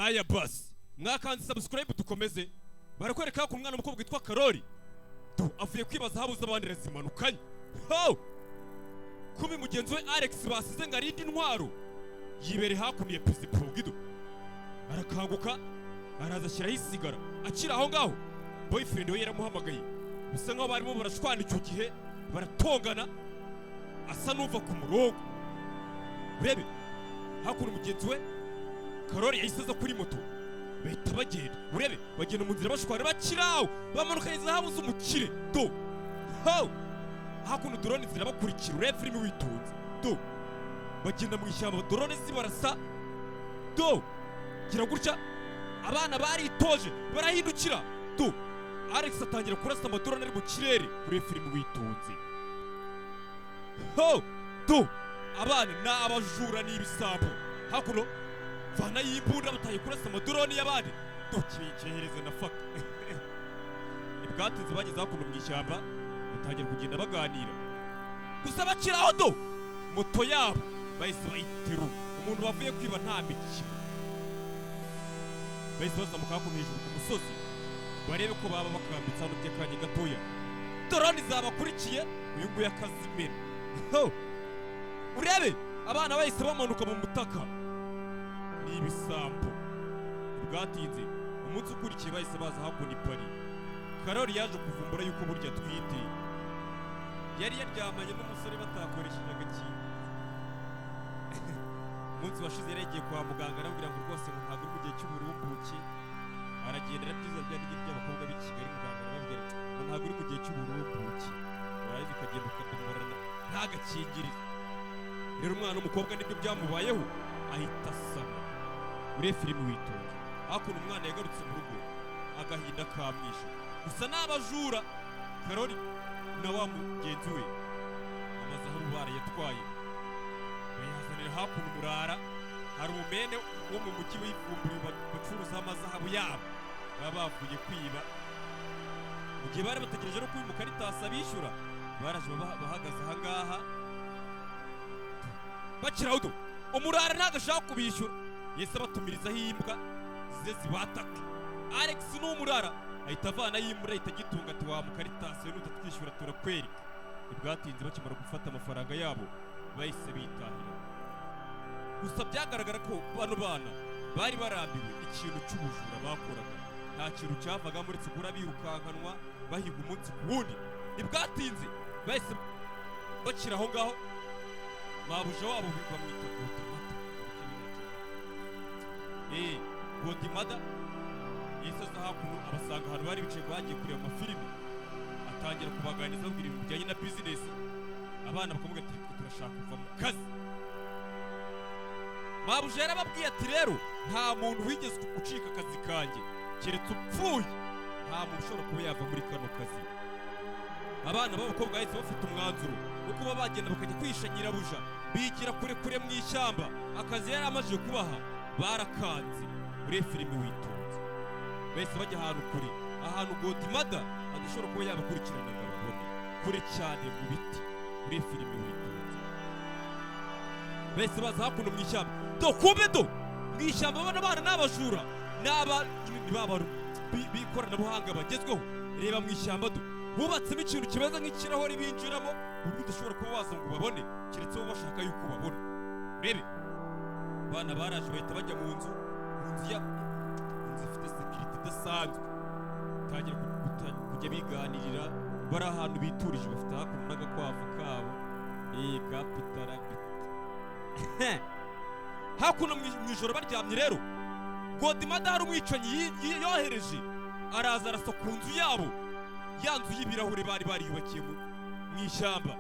aya basi mwakanze subscribe dukomeze barakwereka ko umwana w'umukobwa witwa Karoli avuye kwibaza habuze abandi razimanukanye kubi mugenzi we Alex basize ngo arinde intwaro yibere hakuno ya Pisipugido arakanguka araza ashyiraho isigara akira aho ngaho boyfriend we yaramuhamagaye bisa nkaho barimo barashwana icyo gihe baratongana asa n'uva ku murongo urebe hakuno mugenzi we Karoli yahise aza kuri moto bahita bagenda urebe bagenda mu nzira bashwana bakiraho bamanukaniza habuze umukire do hakuno drone zirabakurikira urebe filime witonze do bagenda mu ishyamba drone zibarasa do gira gutya abana baritoje barahindukira do Alex atangira kurasa amadrone ari mu kirere kuri filime witonze do abana na abajura n'ibisambo hakuno vana y'imbunda bataye kurasa amadrone y'abandi dokiyehereza na faka ibwatinze bageze hakuno mu ishyamba batangira kugenda baganira gusa bakiraho do moto yabo bahise bayiteru umuntu bavuye kwiba nta mikino bahise bazamuka hakuno hejuru ku musozi barebe ko baba bakambitse hano by'akanya gatoya drone zabakurikiye uyu nguyu akazimena urebe abana bahise bamanuka mu mutaka n'ibisambo bwatinze umunsi ukurikiye bahise baza hakuno ipari Karoli yaje kuvumbura yuko burya twite yari yaryamanye n'umusore batakoresheje agakingirizo umunsi washize yari yagiye kwa muganga arabwira ngo rwose ngo ntabwo uri mu gihe cy'uburumbuke aragenda arabyiza byari by'abakobwa b'i Kigali muganga arababwira ngo ntabwo uri mu gihe cy'uburumbuke waraje ukagenda ukadomorana nta gakingirizo rero umwana w'umukobwa nibyo byamubayeho ahita asama ure filime witonze hakuno umwana yagarutse mu rugo agahinda kamwishe gusa n'abajura Karoli na wa mugenzi we amazahabu barayatwaye bayazanira hakuno umurara hari umumene wo mu mujyi w'ifumbire bacuruza amazahabu yabo baba bavuye kwiba mu gihe bari bategereje no kwimuka Karitasi abishyura baraje bahagaze ahangaha bakiraho do umurara ntago ashaka kubishyura yese batumirizaho imbwa zize zibataka Alex n'umurara ahita avana y'imbura ahita gitunga ati wa mu Karitasi we nutatwishyura turakwereka ibwatinze bakimara gufata amafaranga yabo bahise bitahira gusa byagaragara ko bano bana bari barambiwe ikintu cy'ubujura bakoraga nta kintu cyavaga muri tsugura birukankanwa bahiga umunsi ku wundi ibwatinze bahise bakiraho ngaho mabuja wabo bamwita Godimada yise aza hakuno abasanga ahantu bari bicaye bagiye kureba amafilime atangira kubaganiriza babwira ibintu bijyanye na bizinesi abana bakavuga ati turashaka kuva mu kazi mabuja yarababwiye ati rero nta muntu wigeze gucika akazi kanjye keretse upfuye nta muntu ushobora kuba yava muri kano kazi abana b'abakobwa bahise bafite umwanzuro wo kuba bagenda bakajya kwihisha nyirabuja bigira kure mu ishyamba akazi yari amajije kubaha barakanze muri filime witonze bahise bajya ahantu kure ahantu Godimada adashobora kuba yabakurikirana ngo babone kure cyane mu biti muri filime witonze bahise baza hakuno mu ishyamba do kumbe do mu ishyamba abana n'abajura b'ikoranabuhanga bagezweho reba mu ishyamba do bubatsemo ikintu kimeze nk'ikirahure binjiramo ubu udashobora kuba waza ngo babone keretse bo bashaka yuko babona rebe abana baraje bahita bajya mu nzu ifite sekiriti idasanzwe tangira kujya biganirira bari ahantu biturije bafite hakuno n'agakwavu kabo kapitara hakuno mu ijoro baryamye rero Godimada hari umwicanyi yohereje araza arasa ku nzu yabo ya nzu y'ibirahure bari bariyubakiye mu ishyamba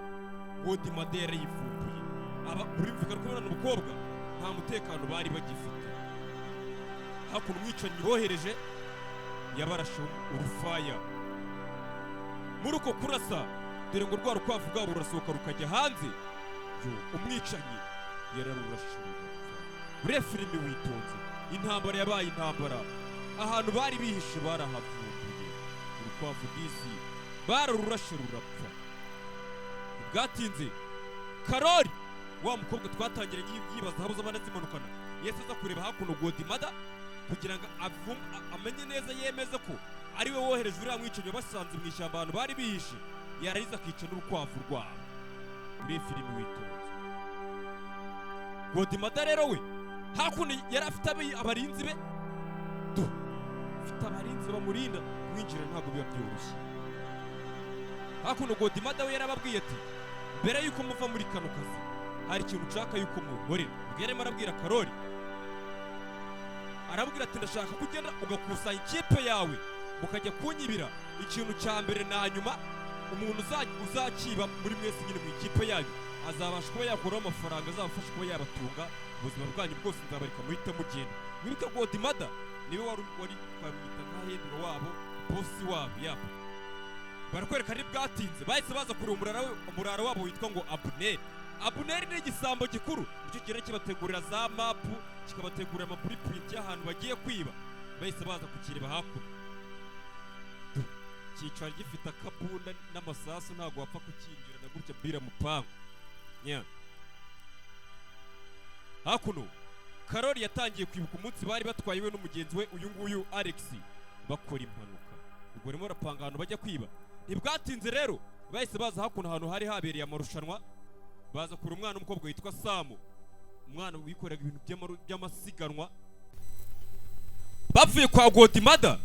Godimada yarayivumbuye urimvikana ko abana n'umukobwa nta mutekano bari bagifite hakuno umwicanyi bohereje yabarashe urufaya muri uko kurasa dore ngo rwa rukwavu rwabo rurasohoka rukajya hanze umwicanyi yararurashe ure filime witonze intambara yabaye intambara ahantu bari bihishe barahavumbuye urukwavu disi bararurashe rurapfa bwatinze Karoli wa mukobwa twatangiranye yibaza habuze abana zimanukana yese aza kureba hakuno Godimada kugira ngo amenye neza yemeze ko ari we wohereje uriya mwicanyi basanze mu ishyamba abantu bari bihishe, yarangiza akica n'urukwavu rwabo. Muri filime witonze, Godimada rero we hakuno yari afite abarinzi be, afite abarinzi bamurinda, kumwinjira ntabwo biba byoroshye. Hakuno Godimada we yarababwiye ati mbere yuko muva muri kano kazi hari ikintu nshaka yuko munkorera. Bweremo arabwira Karoli, arabwira ati ndashaka kugenda ugakusanya ikipe yawe mukajya kunyibira. Ikintu cya mbere na nyuma umuntu uzakiba muri mwese nyine mu ikipe yanyu azabasha kuba yakuraho amafaranga azabafasha kuba yabatunga ubuzima bwanyu bwose, nzabarika muhite mugenda. Wibuke Godimada niwe wari twamwita nka Henry wabo, bosi wabo yabo. Barakwereka ari bwatinze bahise baza kureba umurara wabo witwa ngo Abuneri. Abuneri ni igisambo gikuru, nicyo kigera kibategurira za mapu, kikabategurira amablueprint y'ahantu bagiye kwiba. Bahise baza kukireba hakuno, cyicaro gifite akabunda n'amasasu, ntabwo wapfa kukinjira na gutya bira mupangu. Hakuno Karoli yatangiye kwibuka umunsi bari batwaye we n'umugenzi we uyu nguyu Alex bakora impanuka. Ubwo rimo rapanga ahantu bajya kwiba. Ntibwatinze rero bahise baza hakuno ahantu hari habereye amarushanwa, baza kuri umwana w'umukobwa witwa Samu, umwana wikoreraga ibintu by'amasiganwa. Bavuye kwa Godimada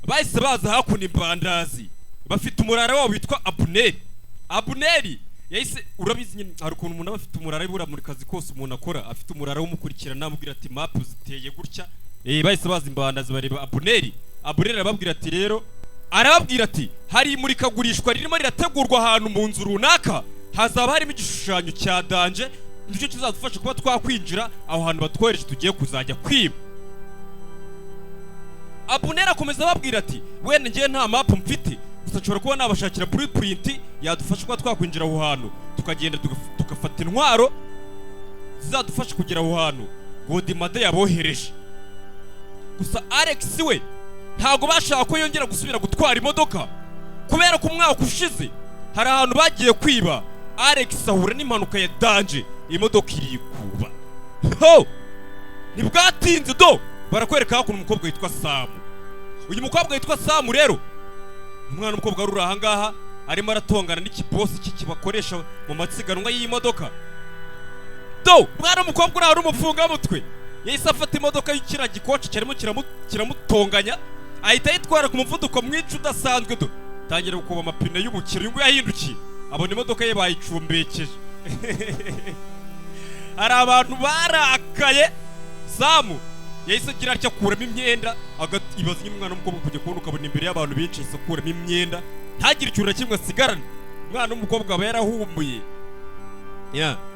bahise baza hakuno imbandazi, bafite umurara wabo witwa Abuneri. Abuneri yahise, urabizi nyine hari ukuntu umuntu aba afite umurara ibura muri kazi kose umuntu akora, afite umurara w'umukurikirana amubwira ati mapu ziteye gutya. Bahise baza imbandazi bareba Abuneri. Abuneri arababwira ati rero, arababwira ati hari imurikagurishwa ririmo rirategurwa ahantu mu nzu runaka, hazaba harimo igishushanyo cya danje, nicyo kizadufasha kuba twakwinjira aho hantu batwohereje tugiye kuzajya kwiba. Abuneri akomeza ababwira ati wenda ngiye nta mapu mfite, gusa nshobora kuba nabashakira blueprint yadufasha kuba twakwinjira aho hantu, tukagenda tugafata intwaro zizadufasha kugera aho hantu Godimada yabohereje. Gusa Alex we ntago bashaka ko yongera gusubira gutwara imodoka, kubera ko umwaka ushize hari ahantu bagiye kwiba, Alex ahura n'impanuka ya danje, imodoka irikuba. Ntibwatinze barakwereka hakuno umukobwa witwa Samu. Uyu mukobwa witwa Samu rero umwana w'umukobwa ruri aha ngaha arimo aratongana n'ikibosi kibakoresha mu masiganwa y'imodoka. Umwana w'umukobwa uri ari umufunga mutwe yahise afata imodoka y'ikira gikoci cyarimo kiramutonganya, ahita yitwara ku muvuduko mwinshi udasanzwe. Tangira gukuba amapine y'ubukiro, uyu nguyu yahindukiye abona imodoka ye bayicumbekeje. Hari abantu barakaye. Samu yahise agira atya akuramo imyenda, ibaza umwana w'umukobwa kujya kubona ukabona imbere y'abantu benshi yahise akuramo imyenda, ntagire icyura kimwe asigarana. Umwana w'umukobwa aba yarahumuye.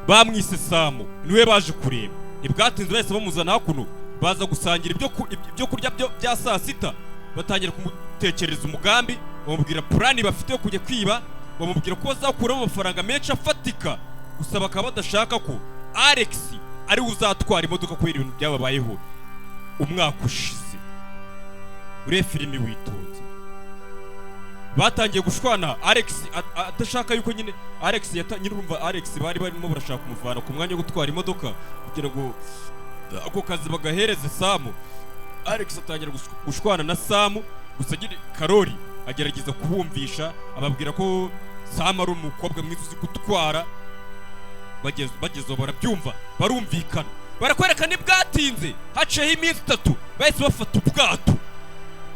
Bamwise Samu, niwe baje kureba. Ntibwatinze bahise bamuzana hakuno, baza gusangira ibyo kurya bya saa sita. Batangira kumutekereza umugambi, bamubwira plani bafite yo kujya kwiba, bamubwira ko bazakuramo amafaranga menshi afatika. Gusa bakaba badashaka ko Alex ari uzatwara imodoka kubera ibintu byababayeho umwaka ushize. Ure filime witonze, batangiye gushwana. Alex atashaka yuko nyine Alex urumva Alex bari barimo barashaka kumuvana ku mwanya wo gutwara imodoka kugira ngo ako kazi bagahereze Samu. Alex atangira gushwana na Samu, gusa nyine Karoli agerageza kubumvisha, ababwira ko Samu ari umukobwa mwiza uzi gutwara. Bagezeho barabyumva, barumvikana. Barakwereka ntibwatinze haciyeho iminsi 3 bahise bafata ubwato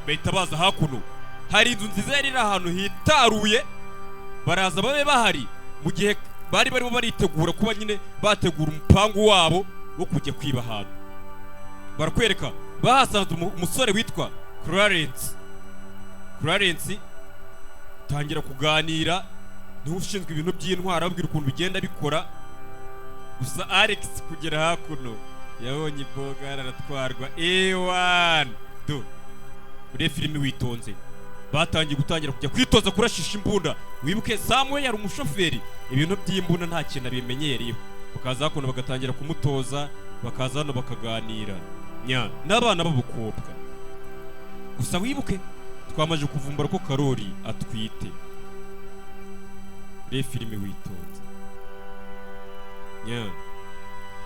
bahita baza hakuno. Hari inzu nziza yari iri ahantu hitaruye, baraza babe bahari mu gihe bari barimo baritegura kuba nyine bategura umupangu wabo wo kujya kwiba ahantu. Barakwereka bahasanze umusore witwa Clarence. Tangira kuganira, niwe ushinzwe ibintu by'intwara, ababwira ukuntu bigenda bikora. Gusa Alex kugera hakuno yabonye Bogara aratwarwa. Ure filime witonze, gutangira kujya kwitoza kurashisha imbunda. Wibuke Samuel yari umushoferi, ibintu by'imbunda nta kintu abimenyereyeho. Bakaza hakuno bagatangira kumutoza, bakaza hano bakaganira n'abana b'abakobwa. Gusa wibuke twamaje kuvumbura ko Karoli atwite. Ure filime witonze.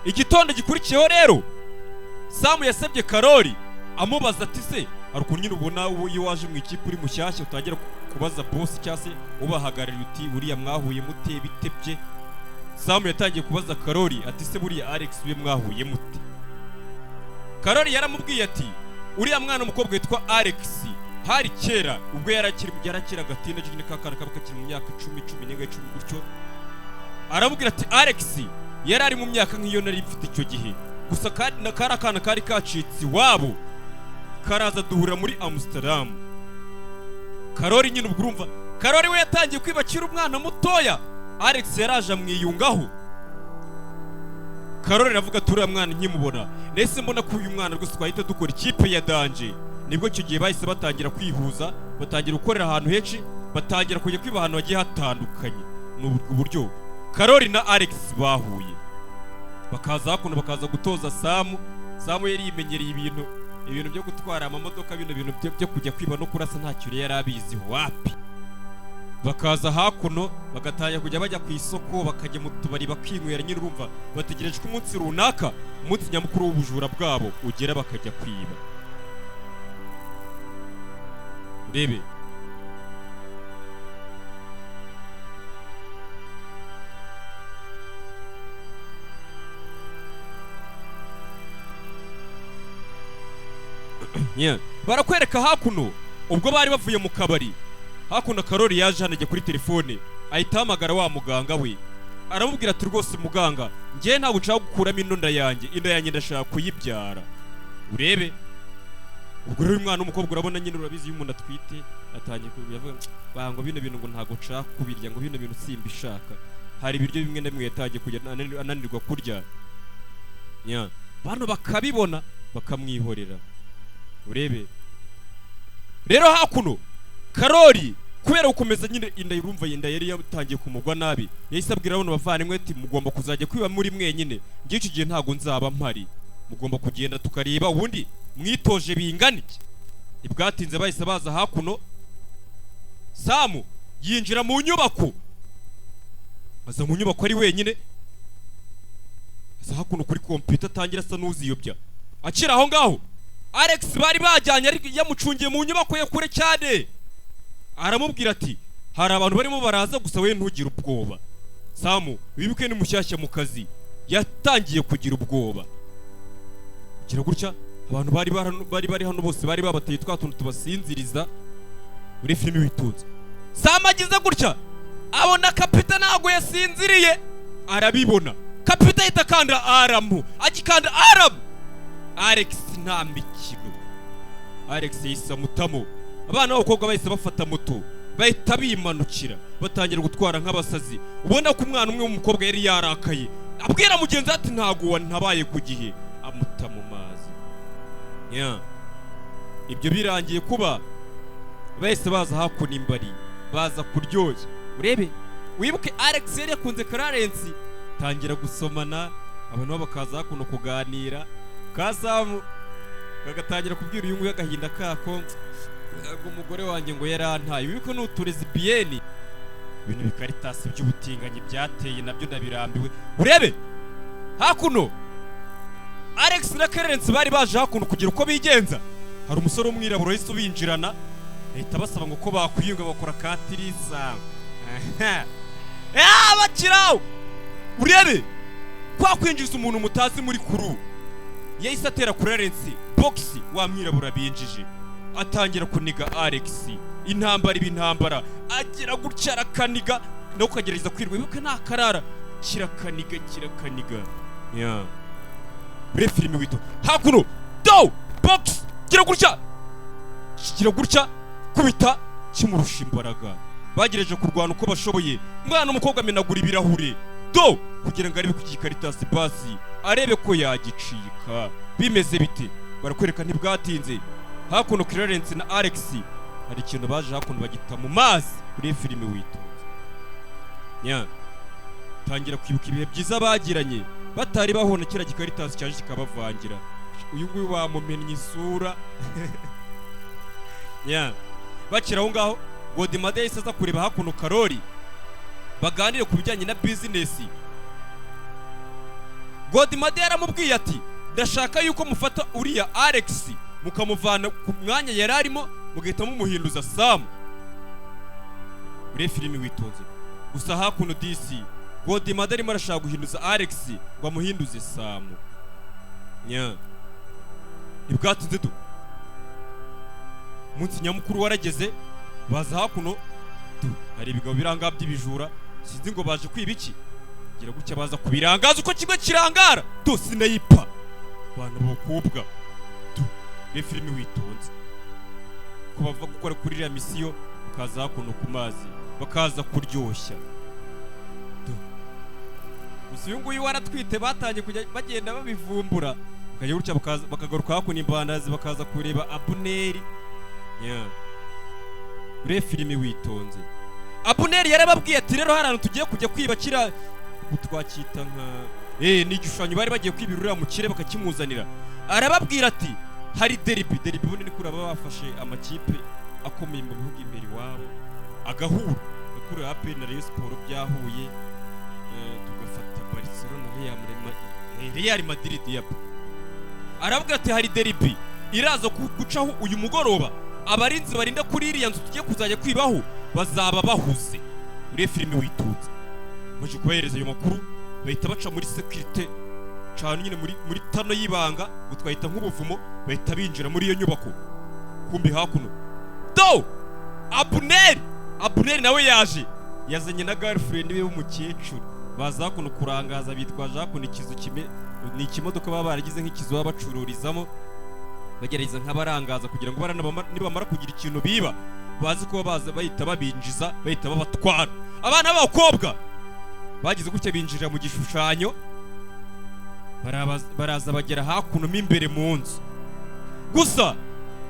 Igitondo gikurikiyeho rero Samu yasabye Karoli amubaza ati se hari ukuntu nyine ubona iyo waje mu ikipe uri mushyashya utangira kubaza boss cyangwa se ubahagarariye uti buriya mwahuye mute bitebye. Samu yatangiye kubaza Karoli ati se buriya Alex we mwahuye mute. Karoli yaramubwiye ati uriya mwana umukobwa witwa Alex hari kera ubwo yarakira gatina nyine kakana kabaka kiri mu myaka 10 gutyo. Aramubwira ati Alex yari ari mu myaka nk'iyo nari mfite icyo gihe, gusa kandi akana kari kacitse iwabo karaza duhura muri Amsterdam. Karoli nyine ubwo urumva Karoli we yatangiye kwibakira umwana mutoya, Alex yaraje amwiyungaho. Karoli aravuga ati uriya mwana nkimubona nese mbona ko uyu mwana rwose twahita dukora ikipe ya danje. Nibwo icyo gihe bahise batangira kwihuza, batangira gukorera ahantu henshi, batangira kujya kwiba ahantu hagiye hatandukanye. N'ubwo buryo Karoli na Alex bahuye, bakaza hakuno bakaza gutoza Samu. Samu yari yimenyereye ibintu byo gutwara amamodoka, bino bintu byo kujya kwiba no kurasa ntacyo yari abizi wapi. Bakaza hakuno bagatangira kujya bajya ku isoko, bakajya mu tubari bakinywera. Nyine urumva bategereje ko umunsi runaka, umunsi nyamukuru w'ubujura bwabo ugera bakajya kwiba. Ndebe barakwereka hakuno ubwo bari bavuye mu kabari. Hakuno Karoli yaje hanajya kuri telefone ahita hamagara wa muganga we, aramubwira ati rwose muganga njye ntabwo nshaka gukuramo inda yanjye ndashaka kuyibyara. Urebe ubwo rero umwana w'umukobwa urabona nyine urabizi iyo umuntu atwite atangiye kuvuga bango bino bintu ngo ntabwo nshaka kubirya, ngo bino bintu simbishaka. Hari ibiryo bimwe na bimwe yatangiye kujya ananirwa kurya, bano bakabibona bakamwihorera. Urebe rero hakuno Karoli kubera gukomeza nyine inda yurumva yenda yari yatangiye kumugwa nabi, yahise abwira abana bavandimwe ati mugomba kuzajya kwiba muri mwenyine, ngiye icyo gihe ntago nzaba mpari, mugomba kugenda tukareba ubundi mwitoje binganike. Ibwatinze bahise baza hakuno. Samu yinjira mu nyubako, aza mu nyubako ari wenyine, aza hakuno kuri computer atangira asa n'uziyobya. Akira aho ngaho Alex bari bajyanye ari yamucungiye mu nyubako ya kure cyane, aramubwira ati hari abantu barimo baraza gusa we ntugire ubwoba. Samu wibuke ni mushyashya mu kazi, yatangiye kugira ubwoba. Gira gutya abantu bari hano bose bari babateye twatuntu tubasinziriza muri filime witunze. Samu agize gutya abona Kapita ntago yasinziriye, arabibona. Kapita ahita kanda aramu, agikanda aramu Alex nta mikino. Alex yisa mutamo, abana b'abakobwa bahise bafata moto bahita bimanukira batangira gutwara nk'abasazi. Ubona ko umwana umwe w'umukobwa yari yarakaye, abwira mugenzi ati ntago wantabaye ku gihe, amuta mu mazi. Ibyo birangiye kuba bahise baza hakuno imbari, baza kuryoshya. Urebe wibuke Alex yari yakunze Clarence, tangira gusomana, abantu bakaza hakuno kuganira. Kasamu kagatangira kubwira uyu nguyu agahinda kako, ngo umugore wanjye ngo yarantaye. Wibuke n'uturezi biyeni, ibintu bikaritasi by'ubutinganyi byateye nabyo ndabirambiwe. Urebe hakuno Alex na Clarence bari baje hakuno kugira uko bigenza. Hari umusore w'umwirabura wese ubinjirana, ahita basaba ngo ko bakwiyunga bakora katirisa. Bakiraho. Urebe kwa kwinjiza umuntu mutazi muri kuru, yahise atera Clarence boxi wa mwirabura binjije, atangira kuniga Alex. Intambara agira gutya arakaniga, no kugerageza kwirwa. Wibuke nta karara, kirakaniga. Bre filime wito hakuno do box gira gutya kubita kimurusha imbaraga. Bagereje kurwana uko bashoboye, umwana umukobwa amenagura ibirahure do kugira ngo arebe ku Caritas basi arebe ko yagicika. Bimeze bite? Barakwereka ntibwatinze hakuno Clarence na Alex hari ikintu baje hakuno bagita mu mazi. Kuri filime witonze tangira kwibuka ibihe byiza bagiranye batari bahona kira Caritas cyaje kikabavangira. Uyu nguyu wamumennye isura. Bakira aho ngaho Godimade yahise aza kureba hakuno Karoli baganire ku bijyanye na business. Godimade yaramubwiye ati ndashaka yuko mufata uriya Alex mukamuvana ku mwanya yari arimo mugahita mumuhinduza Samu. Ure filimi witonze. Gusa hakuno DC Godimada arimo arashaka guhinduza Alex ngo amuhinduze Samu. Ibwatinze du munsi nyamukuru warageze baza hakuno hari ibigabo biranga by'ibijura sinzi ngo baje kwiba iki gira gutya baza kubirangaza uko kimwe kirangara sinayipa bana bokobwa re filimi witonze ko bava gukora kuri iriya misiyo bakaza hakuno ku mazi bakaza kuryoshya gusa uyu nguyu waratwite batangiye kujya bagenda babivumbura bakajya gutya bakagaruka hakuno imbandazi bakaza kureba Abuneri. Ure filimi witonze. Abuneri yarababwiye ati rero harano tugiye kujya kwiba kira gutwakita nka ni igishushanyo bari bagiye kwibirura mu kire bakakimuzanira. Arababwira ati hari derby bunini kuri aba bafashe amakipe akomeye mu bihugu imbere wabo agahura kuri AP na Real Sport byahuye tugafata Barcelona Real Madrid yabo. Arababwira ati hari derby iraza gucaho uyu mugoroba abarinzi barinda kuri iriya nzu tugiye kuzajya kwibaho bazaba bahuze. Ure filimi witonze muje kubahereza ayo makuru bahita baca muri security cyane nyine muri tano y'ibanga gutwahita nk'ubuvumo bahita binjira muri iyo nyubako. Kumbi hakuno Abuneri nawe yazanye na girlfriend we w'umukecuru baza hakuno kurangaza bitwaje hakuno ikizu ni ikimodoka baba baragize nk'ikizu baba bacururizamo bagerageza nk'abarangaza kugira ngo nibamara kugira ikintu biba bazi ko baza bahita babinjiza bahita babatwara. Abana b'abakobwa bagize gutya binjira mu gishushanyo baraza bagera hakuno imbere mu nzu. Gusa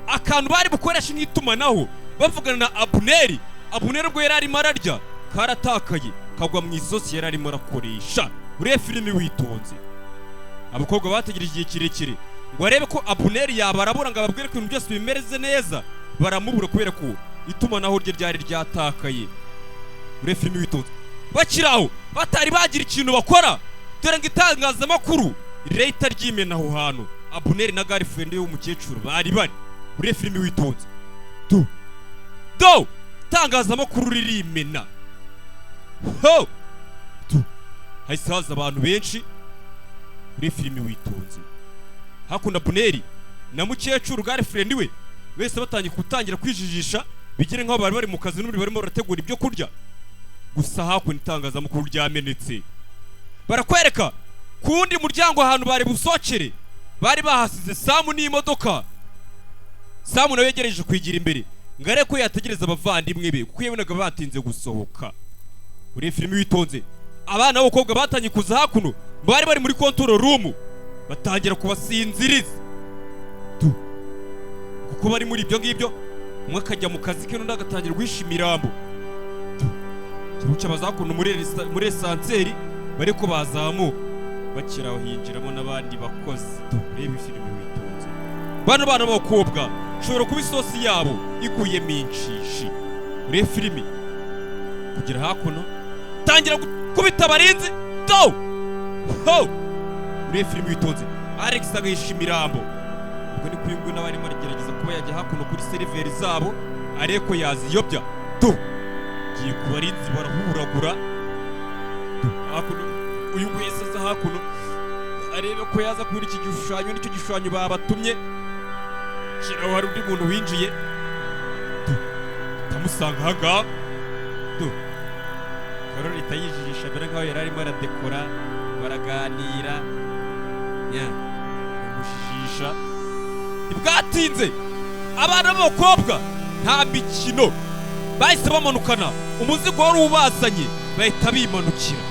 akantu bari bukoresha nk'itumanaho bavugana na Abuneri ubwo yari arimo ararya karatakaye kagwa mu isosi yari arimo arakoresha. Ure filimi witonze. Abakobwa bategereje igihe kirekire ngo arebe ko Abuneri yabarabura ngo ababwire ko ibintu byose bimereze neza baramubura kubera ko itumanaho rye ryari ryatakaye. Ure filimi witonze. Bakiraho batari bagira ikintu bakora dore ngo itangazamakuru leta ryimena aho hantu Abuneri na girlfriend we w'umukecuru bari. Ure filimi witonze. Itangazamakuru ririmena. Hahise haza abantu benshi. Ure filimi witonze. Hakunda Abuneri na mukecuru girlfriend we wese batangira kwijijisha bigire nk'aho bari mu kazi n'umuri barimo barategura ibyo kurya. Gusa hakunda itangazamakuru ryamenetse barakwereka kundi muryango ahantu bari busokere bari bahasize Samu n'imodoka. Samu nawe yegereje kwigira imbere ngare ko yategereza abavandimwe be kuko yabonaga batinze gusohoka. Ure filimi witonze. Abana b'abakobwa batangiye kuza hakuno bari muri control room batangira kubasinziriza kuko bari muri ibyo ngibyo. Umwe akajya mu kazi ke n'undi agatangira guhishimirambo kiruca bazakuno muri esanseri bari ko bazamuka bakiraho hinjiramo n'abandi bakozi. Reba filimi witonze. Bano bana b'abakobwa shobora kuba isosi yabo iguye minshishi. Ure filimi kugira hakuno tangira kubita abarinzi Ure filimi witonze. Alex agahishimirambo ubwo ni kuyungu n'abari marigerageza kuba yajya hakuno kuri seriveri zabo ariko yaziyobya giye ku barinzi barahuragura hakuno uyu wese aza hakuno arebe ko yaza kuri iki gishushanyo nicyo gishushanyo babatumye kiraho hari undi muntu winjiye tamusanga haga Karoli tayijisha bera nkaho yari arimo aradekora baraganira umushisha ibwatinze. Abana b'abakobwa nta mikino bahise bamanukana umuzigo wari ubazanye bahita bimanukira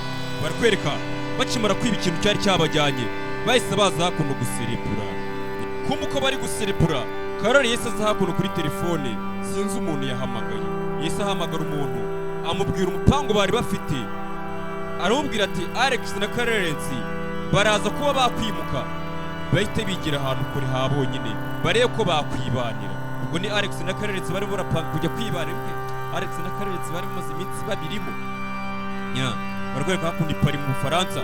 barakwereka bakimara kwiba ikintu cyari cyabajyanye bahise baza hakuno guserebura. Kumva uko bari guserebura Karoli yese aza hakuno kuri telefone sinzi umuntu yahamagaye yese ahamagara umuntu amubwira umupango bari bafite aramubwira ati Alex na Clarence baraza kuba bakwimuka bahite bigira ahantu kuri habonyine barebe ko bakwibanira. Ubwo ni Alex na Clarence bari barapanga kujya kwibanira. Alex na Clarence bari maze iminsi babirimo barwereka hakundi pari mu Faransa.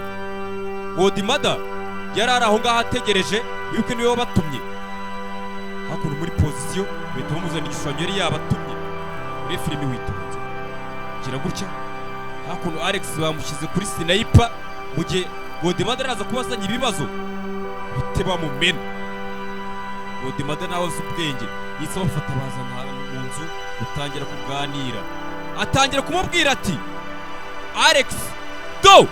Godimada yari ari aho ngaho ategereje yuko niwe wabatumye hakuno muri position bahita bamuzana igishushanyo yari yabatumye muri filimi Witonze. Gira gutya hakuno Alex bamushyize kuri sniper mu gihe Godmother araza kubasanya ibibazo bite bamumena. Godmother nawe azi ubwenge yitsa bafata bazana mu nzu gutangira kuganira, atangira kumubwira ati Alex do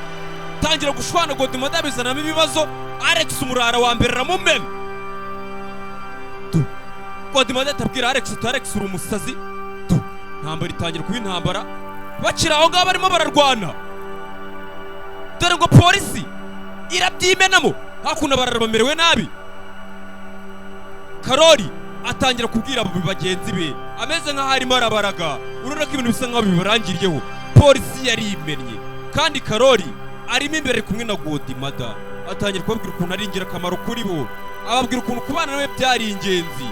tangira gushwana. Godmother bizanamo ibibazo, Alex umurara wa mbere aramumena. Godmother atabwira Alex ati Alex uri umusazi. Ntambara itangira kuba intambara, bakira aho ngabo barimo bararwana. Dore ngo polisi irabyimenamo hakuno bararabamerewe nabi. Karoli atangira kubwira abo bagenzi be ameze nk'aho arimo arabaraga, urabona ko ibintu bisa nk'aho bibarangiriyeho. Polisi yari imennye kandi Karoli arimo imbere kumwe na Godmother, atangira kubabwira ukuntu ari ingirakamaro kuri bo, ababwira ukuntu kubana nawe byari ingenzi.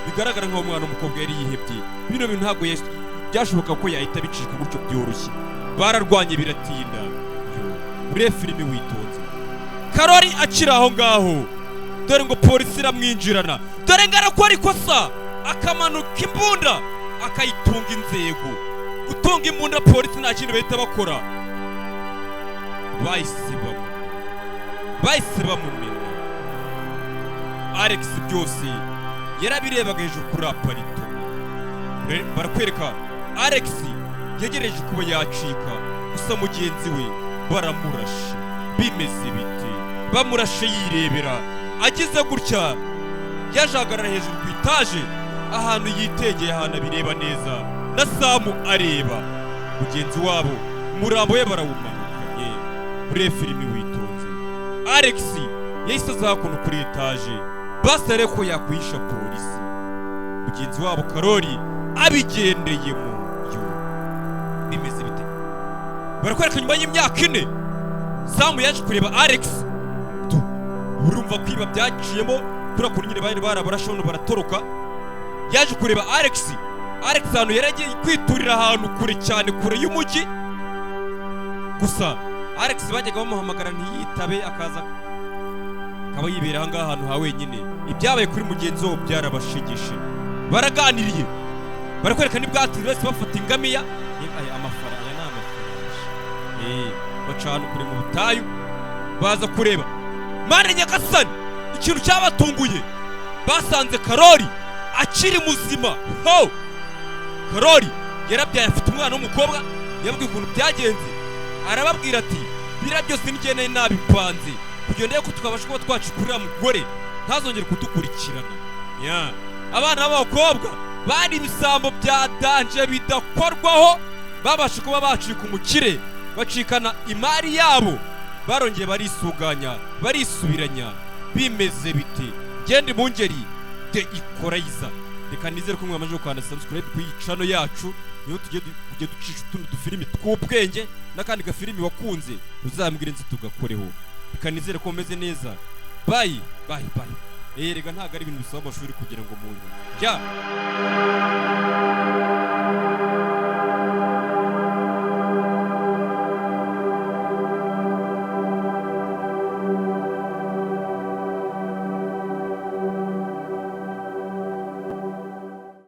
Bigaragara nk'aho umwana w'umukobwa yari yihebye. Bino bintu ntabwo byashoboka ko yahita bicika gutyo byoroshye. Bararwanye biratinda muri filimi Witonze. Karoli akiri aho ngaho, dore ngo polisi iramwinjirana, dore ngo arakora ikosa akamanuka imbunda akayitunga inzego. Gutunga imbunda polisi nta kintu bahita bakora, bahise bamumena. Alex byose yarabirebaga hejuru kuri aparito. Barakwereka Alex yegereje kuba yacika, gusa mugenzi we baramurashe. Bimeze bite? Bamurashe yirebera, agize gutya yajagarara hejuru ku itaje ahantu yitegeye, ahantu abireba neza, na Samu areba. Mugenzi wabo umurambo we barawumanukanye muri filimi Witonze. Alex yahise aza hakuno kuri etaje, basare ko yakwisha polisi. Mugenzi wabo Karoli abigendeyemo. Bimeze bite? Barakwereka nyuma y'imyaka 4 Samu yaje kureba Alex. Urumva kwiba byaciyemo kuri akuru nyine bari barabarashono baratoroka. Yaje kureba Alex hano yaragiye kwiturira ahantu kure cyane, kure y'umujyi. Gusa Alex bajyaga bamuhamagara ntiyitabe, akaza akaba yibera aha ngaha ahantu ha wenyine. Ibyabaye kuri mugenzi wabo byarabashigishe. Baraganiriye, barakwereka n'ibwati bose bafata ingamiya. Amafaranga n'amafaranga bacana kure mu butayu, baza kureba Mana Nyagasani ikintu cyabatunguye. Basanze Karoli akiri muzima. Karoli yarabyaye afite umwana w'umukobwa. Yabwiye ukuntu byagenze, arababwira ati bira byose nigene nabipanze kugira ngo tukabashe kuba twacikurira mugore ntazongere kudukurikirana. Abana b'abakobwa bari ibisambo bya danje bidakorwaho, babashe kuba bacika umukire, bacikana imari yabo, barongeye barisuganya, barisubiranya. Bimeze bite? Gende mu ngeri de ikorayiza. Reka nizere ko mwamaje gukanda subscribe ku channel yacu, niyo tujye ducisha utundi dufilimi tw'ubwenge n'akandi gafilimi wakunze uzambwire nzi tugakoreho. Reka nizere ko meze neza. Bye. Rega ntago ari ibintu bisaba amashuri kugira ngo umuntu